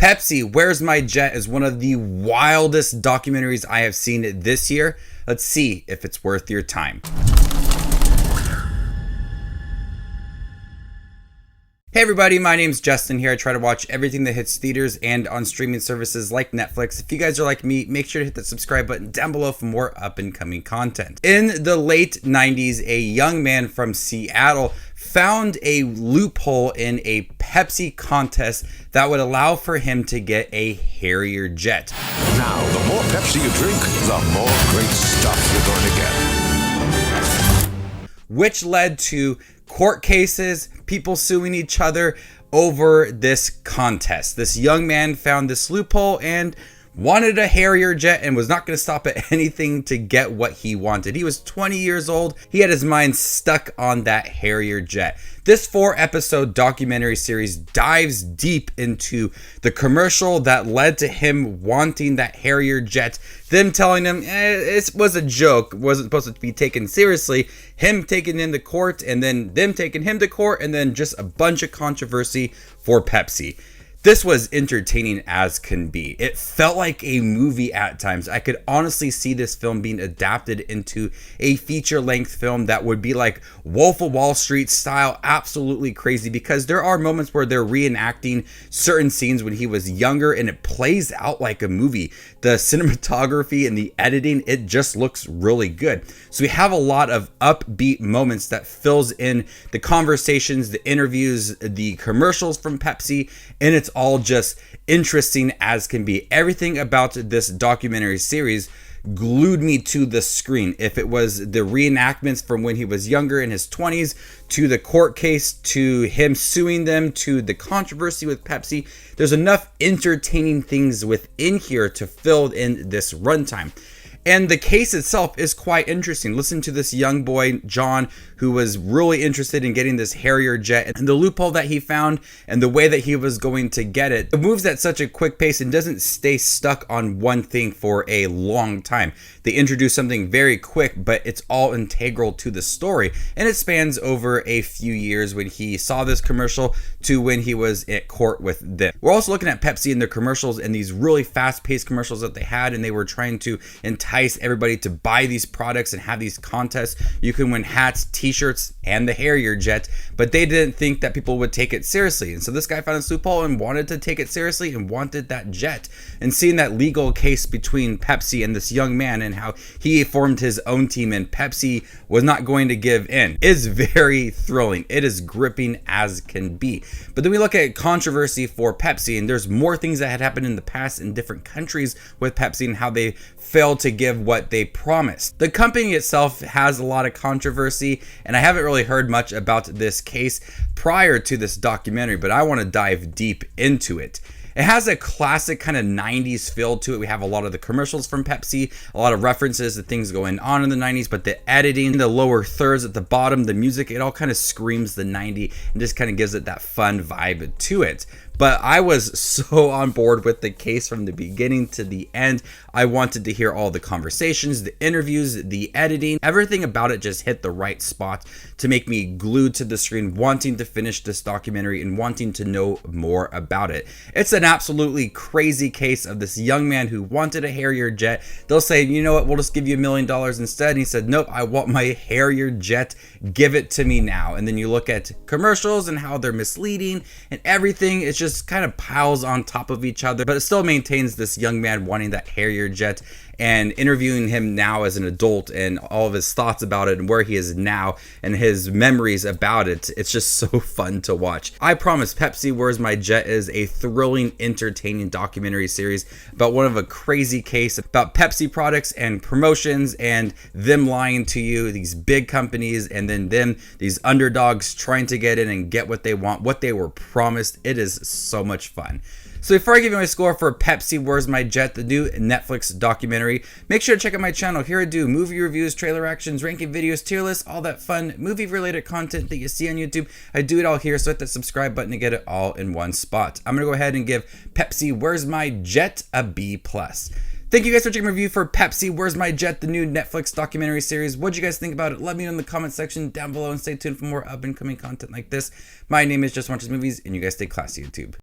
Pepsi, Where's My Jet is one of the wildest documentaries I have seen this year. Let's see if it's worth your time. Hey everybody, my name's Justin here. I try to watch everything that hits theaters and on streaming services like Netflix. If you guys are like me, make sure to hit that subscribe button down below for more up and coming content. In the late 90s, a young man from Seattle found a loophole in a Pepsi contest that would allow for him to get a Harrier jet. Now, the more Pepsi you drink, the more great stuff you're going to get. Which led to court cases, people suing each other over this contest. This young man found this loophole and wanted a Harrier jet and was not going to stop at anything to get what he wanted. He was 20 years old. He had his mind stuck on that Harrier jet. This 4-episode documentary series dives deep into the commercial that led to him wanting that Harrier jet, them telling him it was a joke, wasn't supposed to be taken seriously, him taking him to court, and then them taking him to court, and then just a bunch of controversy for Pepsi. This was entertaining as can be. It felt like a movie at times. I could honestly see this film being adapted into a feature-length film that would be like Wolf of Wall Street style, absolutely crazy, because there are moments where they're reenacting certain scenes when he was younger and it plays out like a movie. The cinematography and the editing, it just looks really good. So we have a lot of upbeat moments that fills in the conversations, the interviews, the commercials from Pepsi, and it's all just interesting as can be. Everything about this documentary series glued me to the screen. If it was the reenactments from when he was younger in his 20s, to the court case, to him suing them, to the controversy with Pepsi, there's enough entertaining things within here to fill in this runtime. And the case itself is quite interesting. Listen to this young boy, John, who was really interested in getting this Harrier jet and the loophole that he found and the way that he was going to get it. It moves at such a quick pace and doesn't stay stuck on one thing for a long time. They introduce something very quick, but it's all integral to the story. And it spans over a few years when he saw this commercial to when he was at court with them. We're also looking at Pepsi and their commercials and these really fast-paced commercials that they had, and they were trying to entice everybody to buy these products and have these contests. You can win hats, t-shirts, and the Harrier jet, but they didn't think that people would take it seriously. And so this guy found a loophole and wanted to take it seriously and wanted that jet. And seeing that legal case between Pepsi and this young man and how he formed his own team and Pepsi was not going to give in is very thrilling. It is gripping as can be. But then we look at controversy for Pepsi, and there's more things that had happened in the past in different countries with Pepsi and how they failed to give what they promised. The company itself has a lot of controversy, and I haven't really heard much about this case prior to this documentary, but I want to dive deep into it. It has a classic kind of 90s feel to it. We have a lot of the commercials from Pepsi, a lot of references to things going on in the 90s, but the editing, the lower thirds at the bottom, the music, it all kind of screams the 90s and just kind of gives it that fun vibe to it. But I was so on board with the case from the beginning to the end. I wanted to hear all the conversations, the interviews, the editing, everything about it just hit the right spot to make me glued to the screen, wanting to finish this documentary and wanting to know more about it. It's an absolutely crazy case of this young man who wanted a Harrier jet. They'll say, you know what, we'll just give you $1 million instead. And he said, nope, I want my Harrier jet. Give it to me now. And then you look at commercials and how they're misleading and everything. It's just kind of piles on top of each other, but it still maintains this young man wanting that Harrier jet. And interviewing him now as an adult and all of his thoughts about it and where he is now and his memories about it, it's just so fun to watch. I promise Pepsi Where's My Jet is a thrilling, entertaining documentary series about one of a crazy case about Pepsi products and promotions and them lying to you, these big companies, and then them, these underdogs trying to get in and get what they want, what they were promised. It is so much fun. So before I give you my score for Pepsi Where's My Jet, the new Netflix documentary, make sure to check out my channel. Here I do movie reviews, trailer actions, ranking videos, tier lists, all that fun movie related content that you see on YouTube. I do it all here, so hit that subscribe button to get it all in one spot. I'm going to go ahead and give Pepsi Where's My Jet a B+. Thank you guys for checking my review for Pepsi Where's My Jet, the new Netflix documentary series. What'd you guys think about it? Let me know in the comment section down below and stay tuned for more up and coming content like this. My name is Just Watches Movies, and you guys stay classy, YouTube.